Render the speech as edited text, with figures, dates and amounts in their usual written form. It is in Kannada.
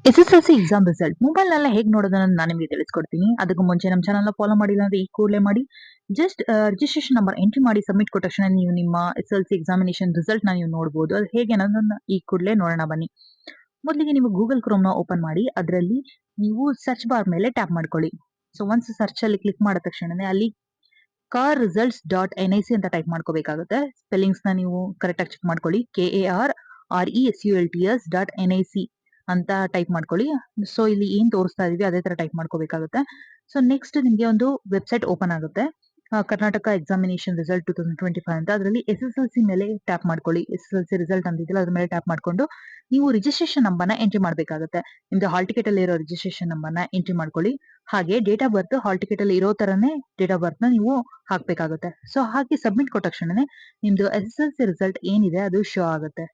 SSLC ಎಕ್ಸಾಮ್ ರಿಸಲ್ಟ್ ಮೊಬೈಲ್‌ನಲ್ಲೇ ಹೇಗ್ ನೋಡೋದನ್ನ ನಾನು ನಿಮಗೆ ತಿಳಿಸ್ಕೊಡ್ತೀನಿ. ಅದಕ್ಕೂ ಮುಂಚೆ ನಮ್ಮ ಚಾನೆಲ್‌ನ ಫಾಲೋ ಮಾಡಿಲ್ಲ ಅಂದ್ರೆ ಈ ಕೂಡಲೇ ಮಾಡಿ. ಜಸ್ಟ್ ರಿಜಿಸ್ಟ್ರೇಷನ್ ನಂಬರ್ ಎಂಟ್ರಿ ಮಾಡಿ ಸಬ್ಮಿಟ್ ಕೊಟ್ಟ ತಕ್ಷಣ ನೀವು ನಿಮ್ಮ SSLC ಎಕ್ಸಾಮಿನೇಷನ್ ರಿಸಲ್ಟ್‌ನ ನೀವು ನೋಡ್ಬೋದು. ಅದು ಹೇಗೆ ಅನ್ನೋದನ್ನ ಈ ಕೂಡಲೇ ನೋಡೋಣ ಬನ್ನಿ. ಮೊದಲಿಗೆ ನೀವು ಗೂಗಲ್ ಕ್ರೋಮ್‌ನ ಓಪನ್ ಮಾಡಿ ಅದರಲ್ಲಿ ನೀವು ಸರ್ಚ್ ಬಾರ್ ಮೇಲೆ ಟ್ಯಾಪ್ ಮಾಡ್ಕೊಳ್ಳಿ. ಸೊ ಒನ್ಸ್ ಸರ್ಚ್ ಅಲ್ಲಿ ಕ್ಲಿಕ್ ಮಾಡಿದ ತಕ್ಷಣನೇ ಅಲ್ಲಿ ಕಾರ್ ರಿಸಲ್ಟ್ಸ್ ಡಾಟ್ NIC ಅಂತ ಟೈಪ್ ಮಾಡ್ಕೋಬೇಕಾಗುತ್ತೆ. ಸ್ಪೆಲ್ಲಿಂಗ್ಸ್‌ನ ನೀವು ಕರೆಕ್ಟಾಗಿ ಚೆಕ್ ಮಾಡ್ಕೊಳ್ಳಿ. KARRESULTS ಡಾಟ್ NIC ಅಂತ ಟೈಪ್ ಮಾಡ್ಕೊಳ್ಳಿ. ಸೊ ಇಲ್ಲಿ ಏನ್ ತೋರಿಸ್ತಾ ಇದೀವಿ ಅದೇ ತರ ಟೈಪ್ ಮಾಡ್ಕೋಬೇಕಾಗುತ್ತೆ. ಸೊ ನೆಕ್ಸ್ಟ್ ನಿಮ್ಗೆ ಒಂದು ವೆಬ್ಸೈಟ್ ಓಪನ್ ಆಗುತ್ತೆ. ಕರ್ನಾಟಕ ಎಕ್ಸಾಮಿನೇಷನ್ ರಿಸಲ್ಟ್ 2025 ಅಂತ ಅದರಲ್ಲಿ SSLC ಮೇಲೆ ಟ್ಯಾಪ್ ಮಾಡ್ಕೊಳ್ಳಿ. SSLC ರಿಸಲ್ಟ್ ಅಂತ ಇದೆಯಲ್ಲ ಅದ್ರ ಮೇಲೆ ಟ್ಯಾಪ್ ಮಾಡ್ಕೊಂಡು ನೀವು ರಿಜಿಸ್ಟ್ರೇಷನ್ ನಂಬರ್‌ನ ಎಂಟ್ರಿ ಮಾಡ್ಬೇಕಾಗುತ್ತೆ. ನಿಮ್ದು ಹಾಲ್ ಟಿಕೆಟ್ ಅಲ್ಲಿ ಇರೋ ರಿಜಿಸ್ಟ್ರೇಷನ್ ನಂಬರ್‌ನ ಎಂಟ್ರಿ ಮಾಡ್ಕೊಳ್ಳಿ. ಹಾಗೆ date of birth hall ticket ಅಲ್ಲಿ ಇರೋ ತರನೇ ಡೇಟ್ ಆಫ್ ಬರ್ತ್‌ನ ನೀವು ಹಾಕ್ಬೇಕಾಗುತ್ತೆ. ಸೊ ಹಾಕಿ ಸಬ್ಮಿಟ್ ಕೊಟ್ಟ ತಕ್ಷಣನೇ ನಿಮ್ದು SSLC ರಿಸಲ್ಟ್ ಏನಿದೆ ಅದು ಶೋ ಆಗುತ್ತೆ.